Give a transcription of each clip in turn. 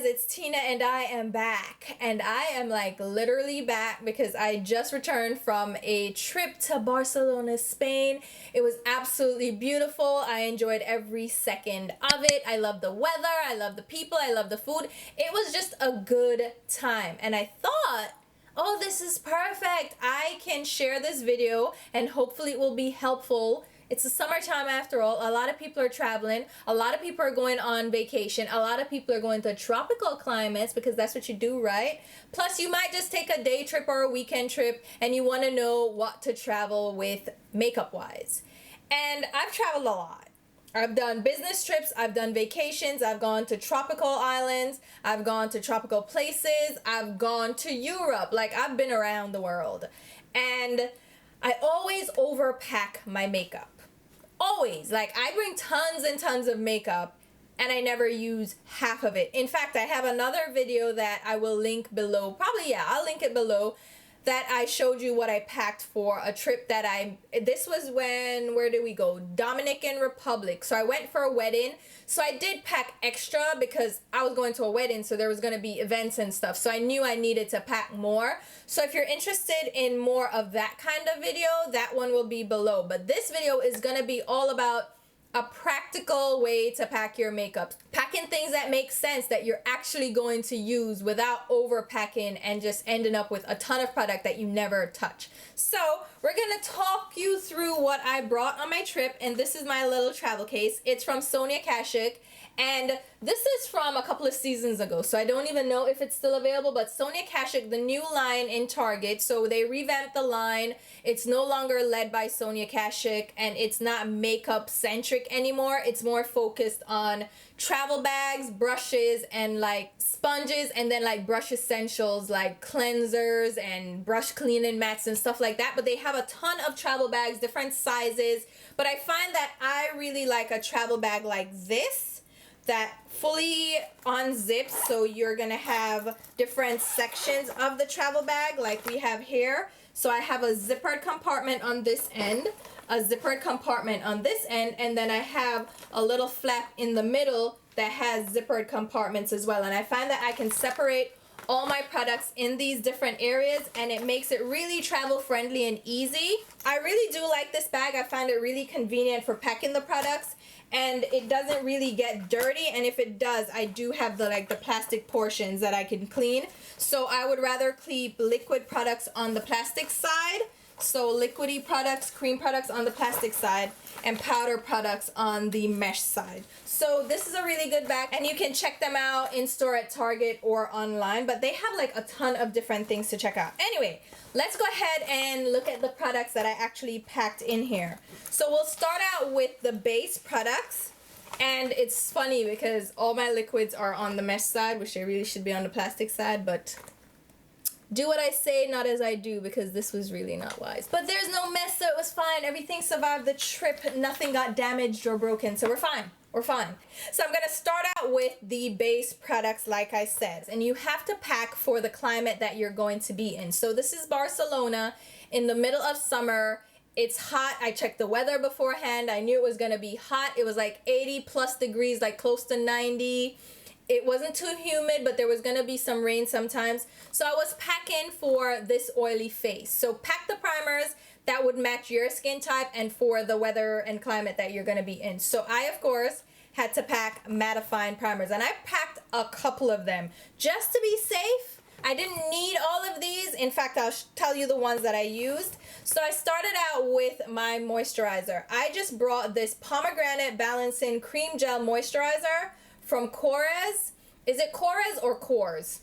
guys, it's Tina and I am back. And I am like literally back because I just returned from a trip to Barcelona, Spain. It was absolutely beautiful. I enjoyed every second of it. I love the weather, I love the people, I love the food. It was just a good time. And I thought, oh, this is perfect. I can share this video and hopefully it will be helpful. It's the summertime after all. A lot of people are traveling. A lot of people are going on vacation. A lot of people are going to tropical climates because that's what you do, right? Plus, you might just take a day trip or a weekend trip and you want to know what to travel with makeup-wise. And I've traveled a lot. I've done business trips, I've done vacations, I've gone to tropical islands, I've gone to tropical places, I've gone to Europe. Like, I've been around the world. And I always overpack my makeup. Always. Like, I bring tons and tons of makeup and I never use half of it. In fact, I have another video that I will link below. Probably, yeah, I'll link it below, that I showed you what I packed for a trip that this was when, where did we go? Dominican Republic. So I went for a wedding. So I did pack extra because I was going to a wedding, so there was going to be events and stuff. So I knew I needed to pack more. So if you're interested in more of that kind of video, that one will be below. But this video is going to be all about a practical way to pack your makeup. Packing things that make sense that you're actually going to use without overpacking and just ending up with a ton of product that you never touch. So we're gonna talk you through what I brought on my trip, and this is my little travel case. It's from Sonia Kashuk, and this is from a couple of seasons ago, so I don't even know if it's still available, but Sonia Kashuk, the new line in Target, so they revamped the line. It's no longer led by Sonia Kashuk, and it's not makeup centric anymore. It's more focused on travel bags, brushes, and like sponges, and then like brush essentials like cleansers and brush cleaning mats and stuff like that. But they have a ton of travel bags, different sizes. But I find that I really like a travel bag like this, that fully unzips, so you're gonna have different sections of the travel bag like we have here. So I have a zippered compartment on this end, a zippered compartment on this end, and then I have a little flap in the middle that has zippered compartments as well. And I find that I can separate all my products in these different areas, and it makes it really travel friendly and easy. I really do like this bag. I find it really convenient for packing the products, and it doesn't really get dirty, and if it does, I do have the plastic portions that I can clean. So I would rather keep liquid products on the plastic side, so liquidy products, cream products on the plastic side, and powder products on the mesh side. So this is a really good bag, and you can check them out in store at Target or online, but they have like a ton of different things to check out. Anyway, let's go ahead and look at the products that I actually packed in here. So we'll start out with the base products, and it's funny because all my liquids are on the mesh side, which they really should be on the plastic side, but do what I say, not as I do, because this was really not wise. But there's no mess, so it was fine. Everything survived the trip. Nothing got damaged or broken, so we're fine. We're fine. So I'm going to start out with the base products, like I said. And you have to pack for the climate that you're going to be in. So this is Barcelona in the middle of summer. It's hot. I checked the weather beforehand. I knew it was going to be hot. It was like 80 plus degrees, like close to 90. It wasn't too humid, but there was going to be some rain sometimes. So I was packing for this oily face. So pack the primers that would match your skin type and for the weather and climate that you're going to be in. So I, of course, had to pack mattifying primers. And I packed a couple of them just to be safe. I didn't need all of these. In fact, I'll tell you the ones that I used. So I started out with my moisturizer. I just brought this Pomegranate Balancing Cream Gel Moisturizer from Korres. Is it Korres or Kors?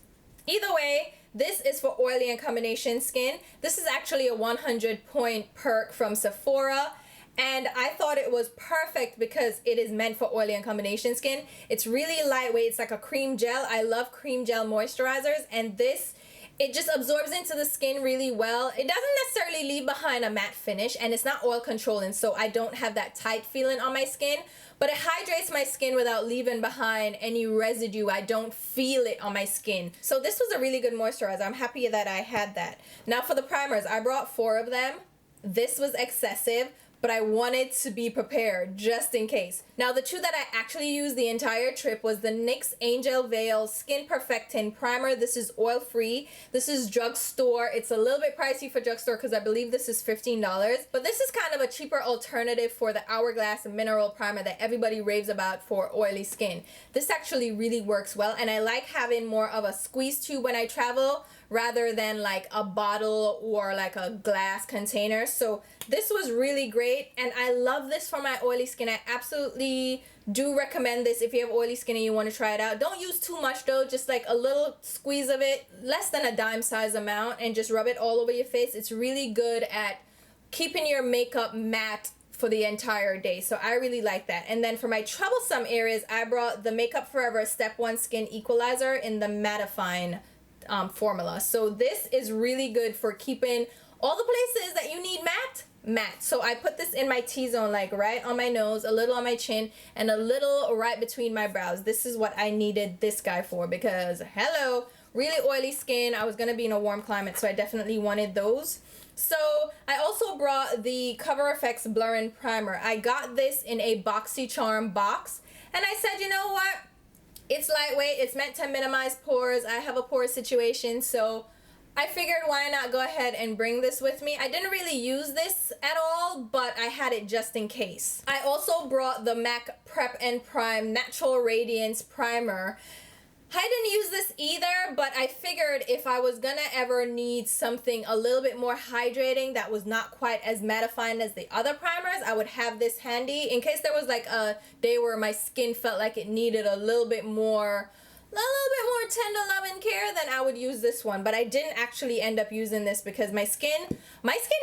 Either way, this is for oily and combination skin. This is actually a 100-point perk from Sephora, and I thought it was perfect because it is meant for oily and combination skin. It's really lightweight. It's like a cream gel. I love cream gel moisturizers, and this, it just absorbs into the skin really well. It doesn't necessarily leave behind a matte finish, and it's not oil controlling, so I don't have that tight feeling on my skin, but it hydrates my skin without leaving behind any residue. I don't feel it on my skin. So this was a really good moisturizer. I'm happy that I had that. Now for the primers, I brought 4 of them. This was excessive, but I wanted to be prepared just in case. Now, the two that I actually used the entire trip was the NYX Angel Veil Skin Perfecting Primer. This is oil-free. This is drugstore. It's a little bit pricey for drugstore because I believe this is $15, but this is kind of a cheaper alternative for the Hourglass Mineral Primer that everybody raves about for oily skin. This actually really works well, and I like having more of a squeeze tube when I travel rather than like a bottle or like a glass container. So this was really great, and I love this for my oily skin. I absolutely do recommend this if you have oily skin and you want to try it out. Don't use too much though, just like a little squeeze of it, less than a dime size amount, and just rub it all over your face. It's really good at keeping your makeup matte for the entire day, so I really like that. And then for my troublesome areas, I brought the Makeup Forever Step 1 Skin Equalizer in the mattifying formula. So this is really good for keeping all the places that you need matte. So I put this in my T-zone, like right on my nose, a little on my chin, and a little right between my brows. This is what I needed this guy for because, hello, really oily skin. I was going to be in a warm climate, so I definitely wanted those. So I also brought the Cover FX Blurring Primer. I got this in a BoxyCharm box, and I said, you know what? It's lightweight. It's meant to minimize pores. I have a pore situation, so I figured why not go ahead and bring this with me. I didn't really use this at all, but I had it just in case. I also brought the MAC Prep and Prime Natural Radiance Primer. I didn't use this either, but I figured if I was gonna ever need something a little bit more hydrating that was not quite as mattifying as the other primers, I would have this handy in case there was like a day where my skin felt like it needed a little bit more tender love and care. Then I would use this one, but I didn't actually end up using this because my skin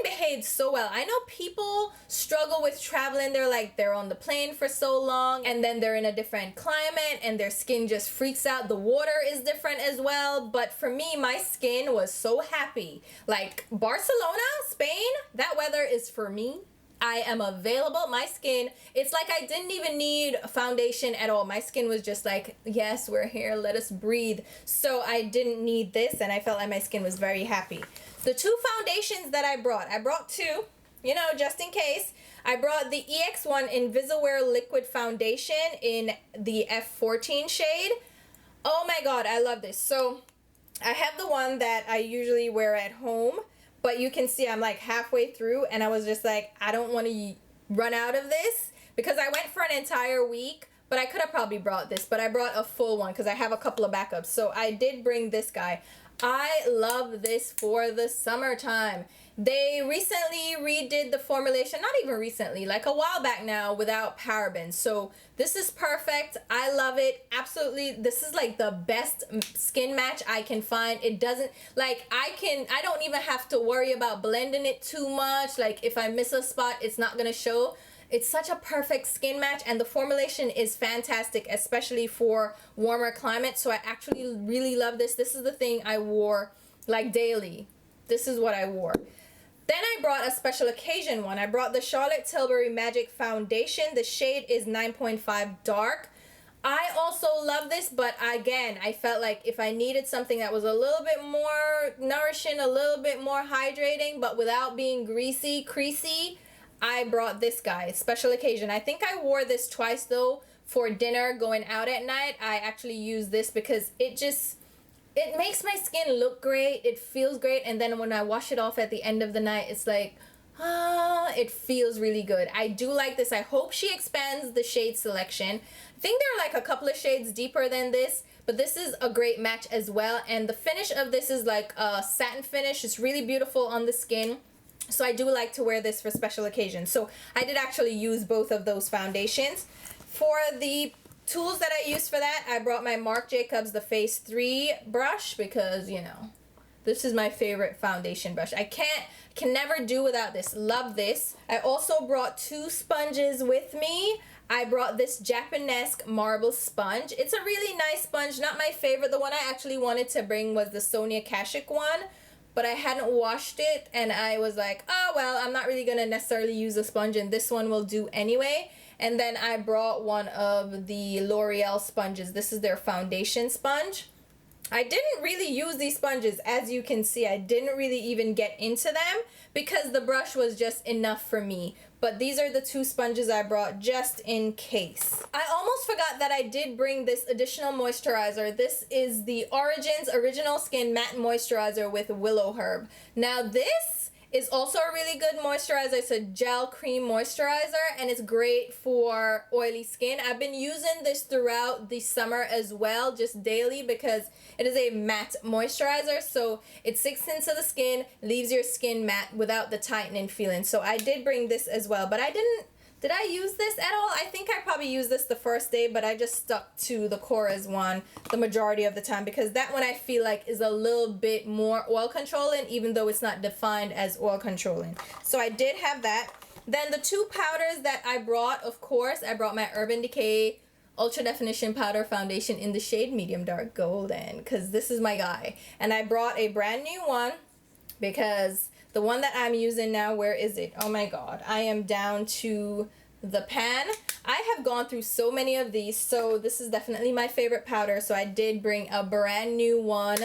behaved so well. I know people struggle with traveling. They're on the plane for so long, and then they're in a different climate and their skin just freaks out. The water is different as well, but for me, my skin was so happy. Like Barcelona, Spain, that weather is for me. I am available. My skin, it's like I didn't even need foundation at all. My skin was just like, yes, we're here, let us breathe. So I didn't need this, and I felt like my skin was very happy. The two foundations that I brought two, you know, just in case. I brought the EX1 Invisiwear Liquid Foundation in the F14 shade. Oh my God, I love this. So I have the one that I usually wear at home, but you can see I'm like halfway through, and I was just like, I don't want to run out of this because I went for an entire week, but I could have probably brought this, but I brought a full one because I have a couple of backups. So I did bring this guy. I love this for the summertime. They recently redid the formulation, not even recently, like a while back now, without parabens. So this is perfect. I love it. Absolutely. This is like the best skin match I can find. It doesn't, like, I don't even have to worry about blending it too much. Like if I miss a spot, it's not going to show. It's such a perfect skin match, and the formulation is fantastic, especially for warmer climates. So I actually really love this. This is the thing I wore like daily. This is what I wore. Then I brought a special occasion one. I brought the Charlotte Tilbury Magic Foundation. The shade is 9.5 Dark. I also love this, but again, I felt like if I needed something that was a little bit more nourishing, a little bit more hydrating, but without being greasy, creasy, I brought this guy, special occasion. I think I wore this twice though for dinner going out at night. I actually used this because it makes my skin look great. It feels great. And then when I wash it off at the end of the night, it's like, it feels really good. I do like this. I hope she expands the shade selection. I think there are like a couple of shades deeper than this, but this is a great match as well. And the finish of this is like a satin finish. It's really beautiful on the skin. So I do like to wear this for special occasions. So I did actually use both of those foundations. For the tools that I used for that, I brought my Marc Jacobs The Face 3 brush because, you know, this is my favorite foundation brush. I can never do without this. Love this. I also brought two sponges with me. I brought this Japanesque marble sponge. It's a really nice sponge. Not my favorite. The one I actually wanted to bring was the Sonia Kashuk one, but I hadn't washed it, and I was like, oh, well, I'm not really going to necessarily use a sponge, and this one will do anyway. And then I brought one of the L'Oreal sponges. This is their foundation sponge. I didn't really use these sponges. As you can see, I didn't really even get into them because the brush was just enough for me. But these are the two sponges I brought just in case. I almost forgot that I did bring this additional moisturizer. This is the Origins Original Skin Matte Moisturizer with Willow Herb. Now this is also a really good moisturizer. It's a gel cream moisturizer and it's great for oily skin. I've been using this throughout the summer as well, just daily, because it is a matte moisturizer, so it sinks into the skin, leaves your skin matte without the tightening feeling. So I did bring this as well, but did I use this at all? I think I probably used this the first day, but I just stuck to the Korres one the majority of the time because that one I feel like is a little bit more oil controlling, even though it's not defined as oil controlling. So I did have that. Then the two powders that I brought, of course, I brought my Urban Decay Ultra Definition Powder Foundation in the shade Medium Dark Golden because this is my guy. And I brought a brand new one because the one that I'm using now, where is it? Oh my god, I am down to the pan. I have gone through so many of these, so this is definitely my favorite powder. So I did bring a brand new one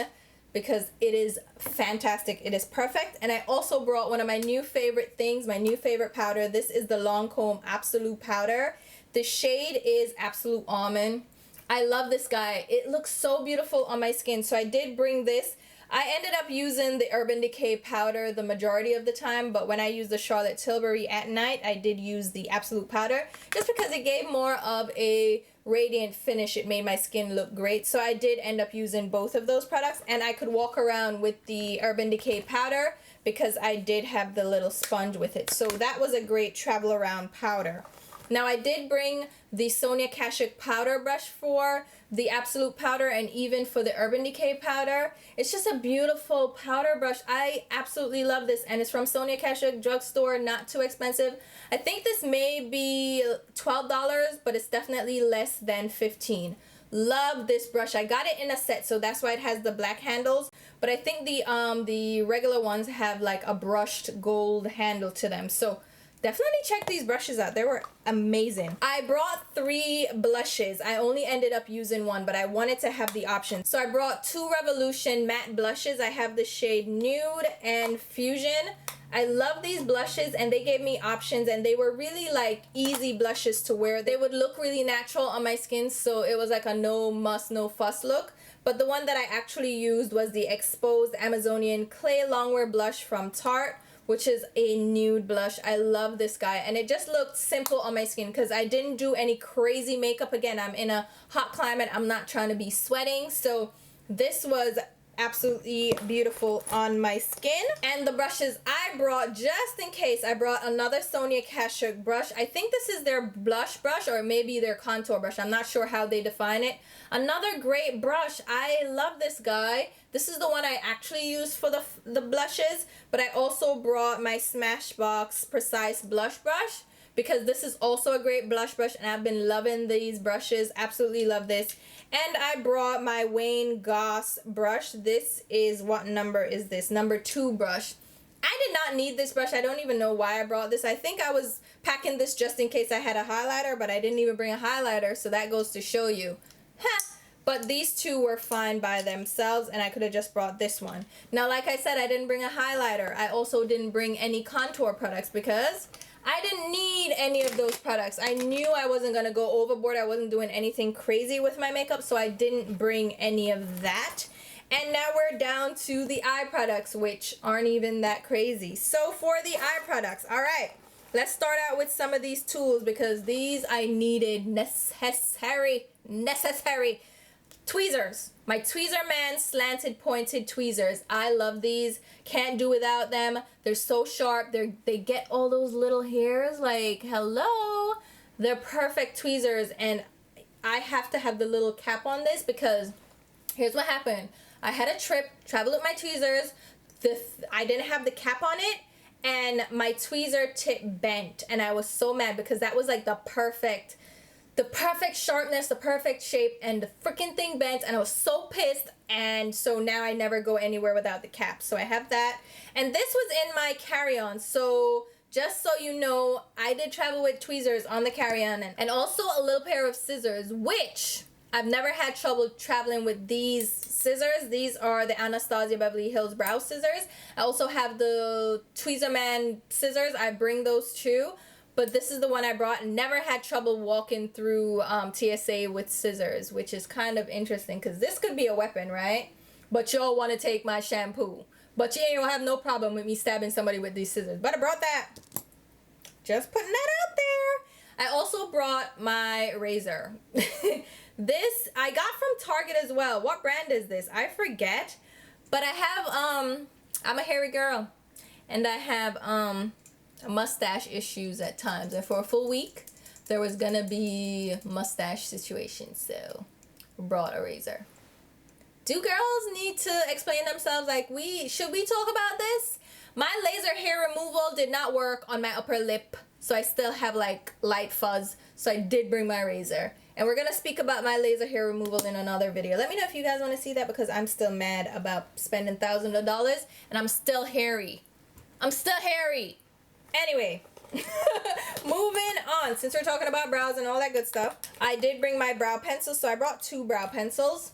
because it is fantastic. It is perfect. And I also brought one of my new favorite things, my new favorite powder. This is the Lancôme Absolute Powder. The shade is Absolute Almond. I love this guy. It looks so beautiful on my skin. So I did bring this. I ended up using the Urban Decay powder the majority of the time, but when I used the Charlotte Tilbury at night, I did use the Absolute powder just because it gave more of a radiant finish. It made my skin look great. So I did end up using both of those products, and I could walk around with the Urban Decay powder because I did have the little sponge with it. So that was a great travel around powder. Now I did bring the Sonia Kashuk powder brush for the Absolute powder and even for the Urban Decay powder. It's just a beautiful powder brush. I absolutely love this, and it's from Sonia Kashuk drugstore, not too expensive. I think this may be $12, but it's definitely less than $15. Love this brush. I got it in a set, so that's why it has the black handles, but I think the regular ones have like a brushed gold handle to them. So definitely check these brushes out. They were amazing. I brought 3 blushes. I only ended up using one, but I wanted to have the option. So I brought 2 Revolution matte blushes. I have the shade Nude and Fusion. I love these blushes, and they gave me options, and they were really like easy blushes to wear. They would look really natural on my skin, so it was like a no muss, no fuss look. But the one that I actually used was the Exposed Amazonian Clay Longwear blush from Tarte, which is a nude blush. I love this guy, and it just looked simple on my skin because I didn't do any crazy makeup. Again, I'm in a hot climate. I'm not trying to be sweating, so this was absolutely beautiful on my skin. And the brushes I brought, just in case, I brought another Sonia Kashuk brush. I think this is their blush brush or maybe their contour brush. I'm not sure how they define it. Another great brush. I love this guy. This is the one I actually used for the blushes, but I also brought my Smashbox Precise Blush Brush because this is also a great blush brush, and I've been loving these brushes. Absolutely love this. And I brought my Wayne Goss brush. This is, what number is this? Number 2 brush. I did not need this brush. I don't even know why I brought this. I think I was packing this just in case I had a highlighter, but I didn't even bring a highlighter, so that goes to show you. But these two were fine by themselves, and I could have just brought this one. Now, like I said, I didn't bring a highlighter. I also didn't bring any contour products because I didn't need any of those products. I knew I wasn't going to go overboard. I wasn't doing anything crazy with my makeup, so I didn't bring any of that. And now we're down to the eye products, which aren't even that crazy. So for the eye products, all right, let's start out with some of these tools because these I needed, necessary. Tweezers. My Tweezer Man slanted pointed tweezers. I love these. Can't do without them. They're so sharp. They get all those little hairs. Like, hello. They're perfect tweezers, and I have to have the little cap on this because here's what happened. I had a trip, traveled with my tweezers. I didn't have the cap on it, and my tweezer tip bent, and I was so mad because that was like the perfect sharpness, the perfect shape, and the freaking thing bent, and I was so pissed, and so now I never go anywhere without the cap. So I have that, and this was in my carry-on, so just so you know, I did travel with tweezers on the carry-on, and also a little pair of scissors, which I've never had trouble traveling with these scissors. These are the Anastasia Beverly Hills brow scissors. I also have the Tweezerman scissors. I bring those too. But this is the one I brought. Never had trouble walking through TSA with scissors, which is kind of interesting because this could be a weapon, right? But y'all want to take my shampoo. But you ain't gonna have no problem with me stabbing somebody with these scissors. But I brought that. Just putting that out there. I also brought my razor. This I got from Target as well. What brand is this? I forget. But I have, I'm a hairy girl. And I have, mustache issues at times, and for a full week there was gonna be mustache situations, so brought a razor. Do girls need to explain themselves? Like, should we talk about this? My laser hair removal did not work on my upper lip, so I still have like light fuzz, so I did bring my razor, and we're gonna speak about my laser hair removal in another video. Let me know if you guys want to see that, because I'm still mad about spending thousands of dollars and I'm still hairy. Anyway, moving on. Since we're talking about brows and all that good stuff, I did bring my brow pencils. So I brought 2 brow pencils.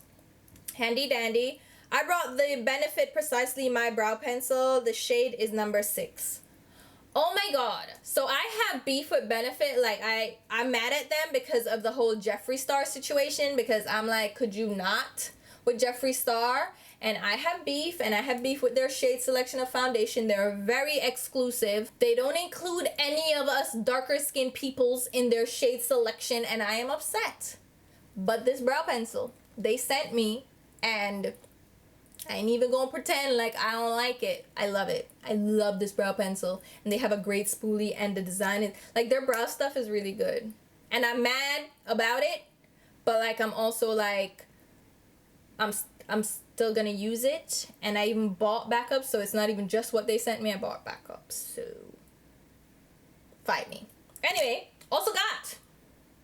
Handy dandy. I brought the Benefit Precisely My Brow Pencil. The shade is number 6. Oh my god. So I have beef with Benefit. Like, I'm mad at them because of the whole Jeffree Star situation. Because I'm like, could you not with Jeffree Star? And I have beef, and I have beef with their shade selection of foundation. They're very exclusive. They don't include any of us darker skinned peoples in their shade selection, and I am upset. But this brow pencil, they sent me, and I ain't even gonna pretend like I don't like it. I love it. I love this brow pencil. And they have a great spoolie, and the design is, like, their brow stuff is really good. And I'm mad about it, but like, I'm also like, I'm still gonna use it, and I even bought backups, so it's not even just what they sent me. I bought backups, so fight me. Anyway, also got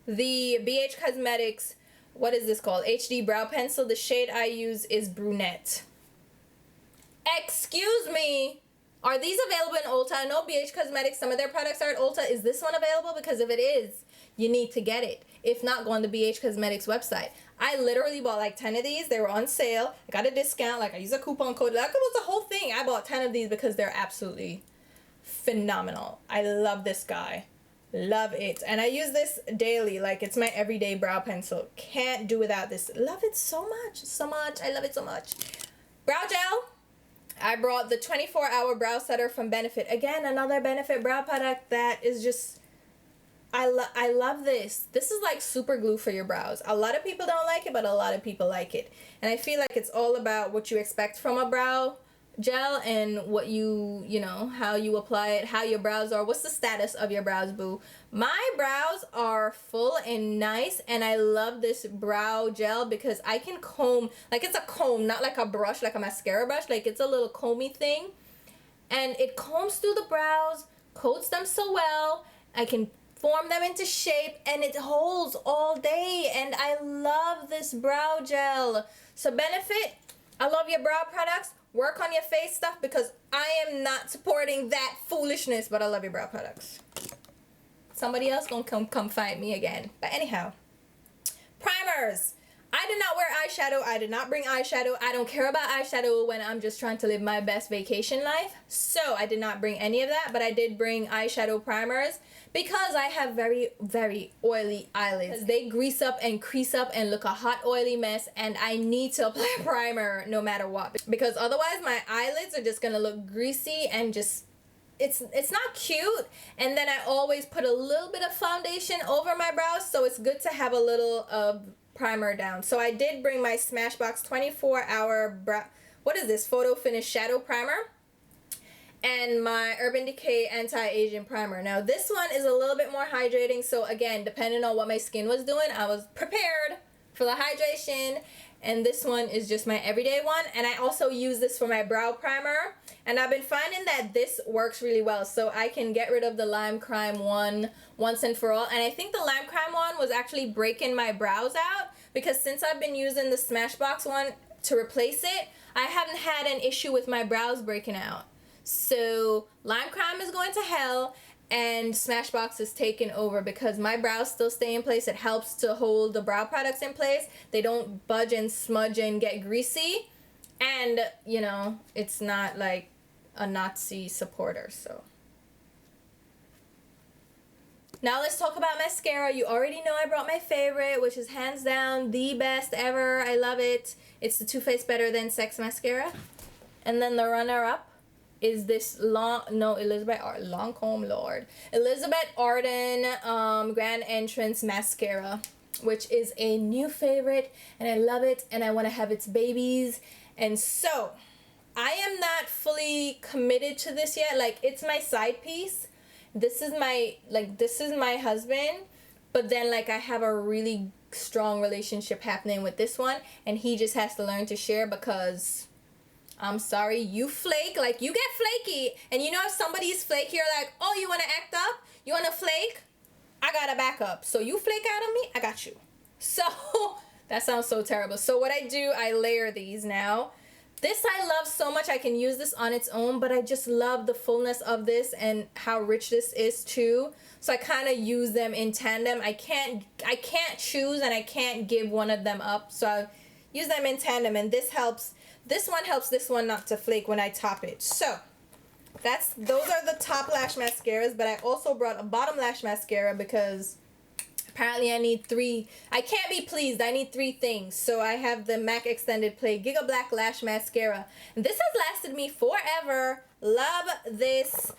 the BH Cosmetics, what is this called? HD brow pencil. The shade I use is brunette. Excuse me, are these available in Ulta? I know BH Cosmetics, some of their products are at Ulta. Is this one available? Because if it is, you need to get it. If not, go on the BH Cosmetics website. I literally bought like 10 of these. They were on sale. I got a discount. Like, I used a coupon code. That was the whole thing. I bought 10 of these because they're absolutely phenomenal. I love this guy. Love it. And I use this daily. Like, it's my everyday brow pencil. Can't do without this. Love it so much. So much. I love it so much. Brow gel. I brought the 24-hour brow setter from Benefit. Again, another Benefit brow product that is just... I love this. This is like super glue for your brows. A lot of people don't like it, but a lot of people like it. And I feel like it's all about what you expect from a brow gel and what you know, how you apply it, how your brows are. What's the status of your brows, boo? My brows are full and nice, and I love this brow gel because I can comb, like, it's a comb, not like a brush, like a mascara brush. Like, it's a little comby thing, and it combs through the brows, coats them so well. I can form them into shape, and it holds all day, and I love this brow gel. So Benefit, I love your brow products. Work on your face stuff, because I am not supporting that foolishness, but I love your brow products. Somebody else gonna come fight me again. But anyhow, primers. I did not wear eyeshadow. I did not bring eyeshadow. I don't care about eyeshadow when I'm just trying to live my best vacation life. So I did not bring any of that, but I did bring eyeshadow primers because I have very, very oily eyelids. They grease up and crease up and look a hot, oily mess, and I need to apply a primer no matter what, because otherwise my eyelids are just gonna look greasy and just, it's not cute. And then I always put a little bit of foundation over my brows, so it's good to have a little of primer down. So I did bring my Smashbox 24-hour brow, what is this, photo finish shadow primer, and my Urban Decay anti-aging primer. Now this one is a little bit more hydrating, so again, depending on what my skin was doing, I was prepared for the hydration. And this one is just my everyday one, and I also use this for my brow primer, and I've been finding that this works really well, so I can get rid of the Lime Crime one once and for all. And I think the Lime Crime one was actually breaking my brows out, because since I've been using the Smashbox one to replace it, I haven't had an issue with my brows breaking out. So Lime Crime is going to hell, and Smashbox is taken over because my brows still stay in place. It helps to hold the brow products in place. They don't budge and smudge and get greasy. And, you know, it's not like a Nazi supporter, so. Now let's talk about mascara. You already know I brought my favorite, which is hands down the best ever. I love it. It's the Too Faced Better Than Sex mascara. And then the runner-up is this Lancôme, Lord. Elizabeth Arden Grand Entrance Mascara, which is a new favorite, and I love it, and I want to have its babies. And so, I am not fully committed to this yet. Like, it's my side piece. This is my husband, but then, like, I have a really strong relationship happening with this one, and he just has to learn to share because... I'm sorry, you flake, like you get flaky, and you know if somebody's flaky, you're like, oh, you want to act up? You want to flake? I got a backup. So you flake out on me, I got you. So that sounds so terrible. So what I do, I layer these now. This I love so much. I can use this on its own, but I just love the fullness of this and how rich this is too. So I kind of use them in tandem. I can't choose, and I can't give one of them up. So I use them in tandem, and this helps. This one helps this one not to flake when I top it. So those are the top lash mascaras, but I also brought a bottom lash mascara because apparently I need 3. I can't be pleased. I need 3 things. So I have the MAC Extended Play Giga Black Lash Mascara. And this has lasted me forever. Love this.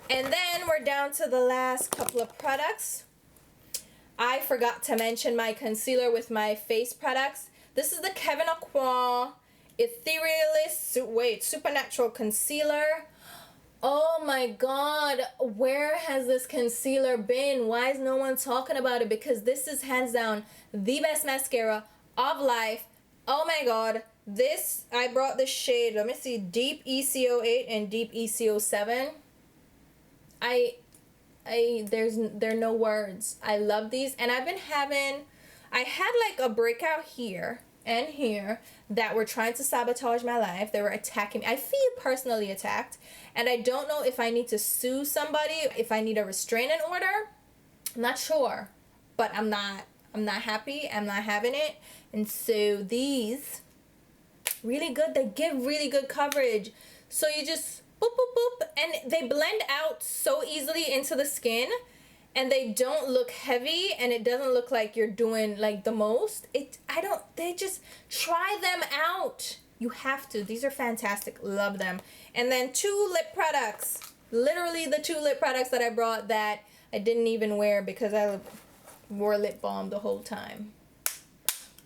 And then we're down to the last couple of products. I forgot to mention my concealer with my face products. This is the Kevyn Aucoin Etherealist Supernatural Concealer. Oh my god, where has this concealer been? Why is no one talking about it? Because this is hands down the best mascara of life. Oh my god, this, I brought the shade, let me see, Deep EC08 and Deep EC07. There are no words. I love these, and I had like a breakout here and here that were trying to sabotage my life. They were attacking me. I feel personally attacked, and I don't know if I need to sue somebody, if I need a restraining order. I'm not sure, but I'm not happy. I'm not having it. And so these, really good. They give really good coverage. So you just boop, boop, boop, and they blend out so easily into the skin. And they don't look heavy, and it doesn't look like you're doing like the most. They just try them out. You have to. These are fantastic. Love them. And then 2 lip products. Literally the 2 lip products that I brought that I didn't even wear because I wore lip balm the whole time.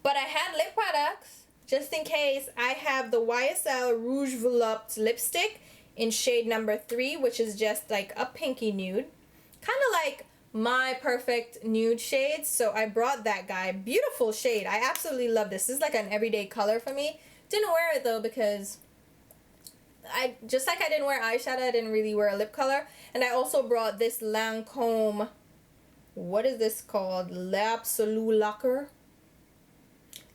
But I had lip products just in case. I have the YSL Rouge Volupte lipstick in shade number 3, which is just like a pinky nude. Kind of like my perfect nude shade, so I brought that guy. Beautiful shade. I absolutely love this. This is like an everyday color for me. Didn't wear it though because just like I didn't wear eyeshadow, I didn't really wear a lip color. And I also brought this Lancôme, what is this called? L'Absolu Lacquer.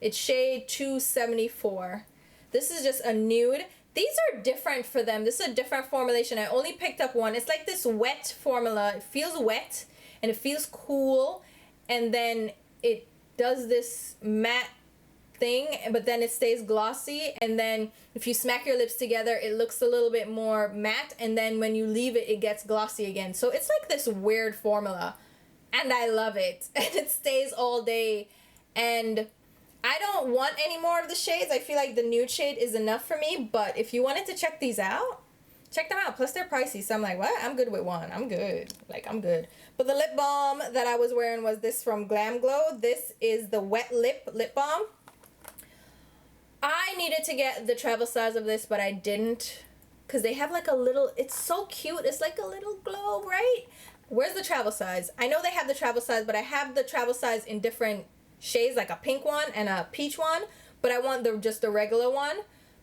It's shade 274. This is just a nude. These are different for them. This is a different formulation. I only picked up one. It's like this wet formula. It feels wet and it feels cool, and then it does this matte thing, but then it stays glossy, and then if you smack your lips together, it looks a little bit more matte, and then when you leave it, it gets glossy again. So it's like this weird formula, and I love it. And it stays all day, and I don't want any more of the shades. I feel like the nude shade is enough for me, but if you wanted to check these out, check them out. Plus they're pricey, so I'm like, what? I'm good with one. I'm good. Like, I'm good. But the lip balm that I was wearing was this from Glam Glow. This is the Wet Lip Balm. I needed to get the travel size of this, but I didn't, because they have like a little, it's so cute. It's like a little glow, right? Where's the travel size? I know they have the travel size, but I have the travel size in different shades, like a pink one and a peach one, but I want just the regular one.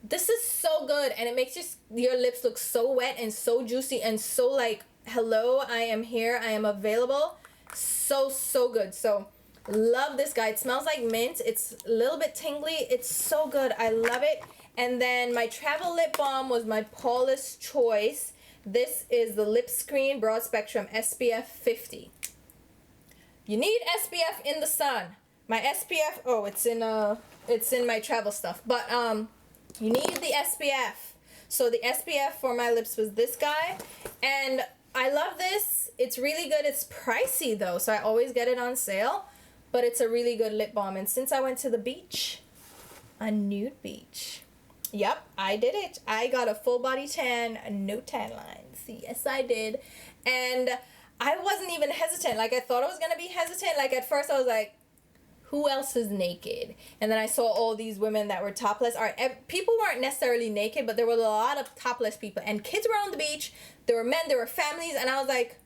This is so good, and it makes your lips look so wet and so juicy and so like, hello, I am here, I am available. So good. So love this guy. It smells like mint. It's a little bit tingly. It's so good. I love it. And then my travel lip balm was my Paula's Choice. This is the Lip Screen Broad Spectrum SPF 50. You need SPF in the sun. My SPF, oh, it's in my travel stuff. But you need the SPF. So the SPF for my lips was this guy, and I love this. It's really good. It's pricey though, so I always get it on sale, but it's a really good lip balm. And since I went to the beach, a nude beach, yep, I did it. I got a full body tan, no tan lines. Yes, I did. And I wasn't even hesitant. Like, I thought I was gonna be hesitant. Like, at first I was like, who else is naked? And then I saw all these women that were topless. People weren't necessarily naked, but there were a lot of topless people. And kids were on the beach. There were men, there were families. And I was like,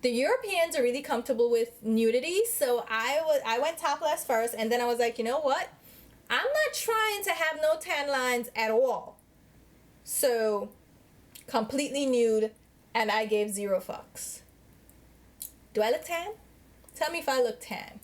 the Europeans are really comfortable with nudity. So I went topless first. And then I was like, you know what? I'm not trying to have no tan lines at all. So, completely nude. And I gave 0 fucks. Do I look tan? Tell me if I look tan.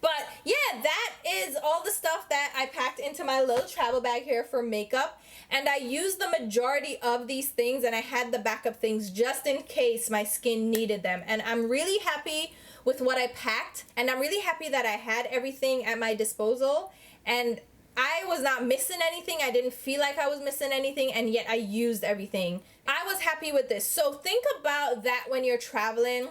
But yeah, that is all the stuff that I packed into my little travel bag here for makeup, and I used the majority of these things, and I had the backup things just in case my skin needed them. And I'm really happy with what I packed, and I'm really happy that I had everything at my disposal, and I was not missing anything. I didn't feel like I was missing anything, and yet I used everything. I was happy with this. So think about that when you're traveling.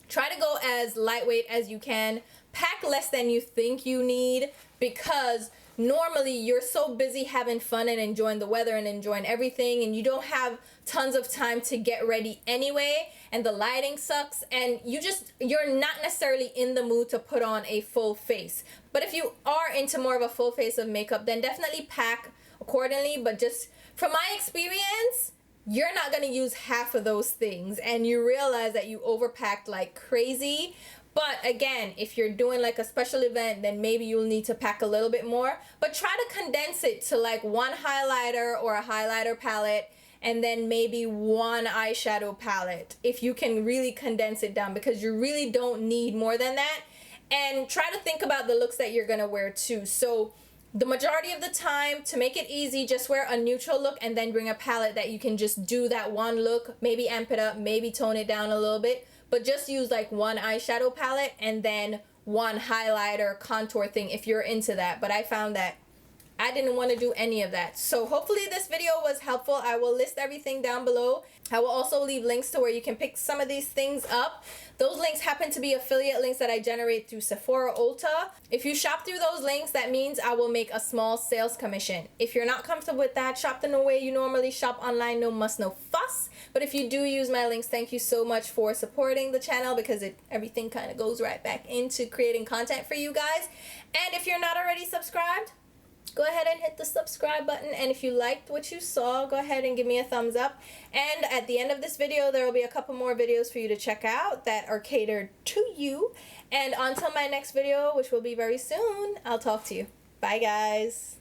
Try to go as lightweight as you can. Pack less than you think you need, because normally you're so busy having fun and enjoying the weather and enjoying everything, and you don't have tons of time to get ready anyway, and the lighting sucks, and you're not necessarily in the mood to put on a full face. But if you are into more of a full face of makeup, then definitely pack accordingly. But just from my experience, you're not going to use half of those things, and you realize that you overpacked like crazy. But again, if you're doing like a special event, then maybe you'll need to pack a little bit more. But try to condense it to like 1 highlighter or a highlighter palette, and then maybe 1 eyeshadow palette, if you can really condense it down, because you really don't need more than that. And try to think about the looks that you're going to wear too. So the majority of the time, to make it easy, just wear a neutral look and then bring a palette that you can just do that one look, maybe amp it up, maybe tone it down a little bit, but just use like 1 eyeshadow palette and then 1 highlighter contour thing if you're into that. But I found that I didn't want to do any of that. So hopefully this video was helpful. I will list everything down below. I will also leave links to where you can pick some of these things up. Those links happen to be affiliate links that I generate through Sephora Ulta. If you shop through those links, that means I will make a small sales commission. If you're not comfortable with that, shop the way you normally shop online. No muss, no fuss. But if you do use my links, thank you so much for supporting the channel, because everything kind of goes right back into creating content for you guys. And if you're not already subscribed, go ahead and hit the subscribe button. And if you liked what you saw, go ahead and give me a thumbs up. And at the end of this video, there will be a couple more videos for you to check out that are catered to you. And until my next video, which will be very soon, I'll talk to you. Bye, guys.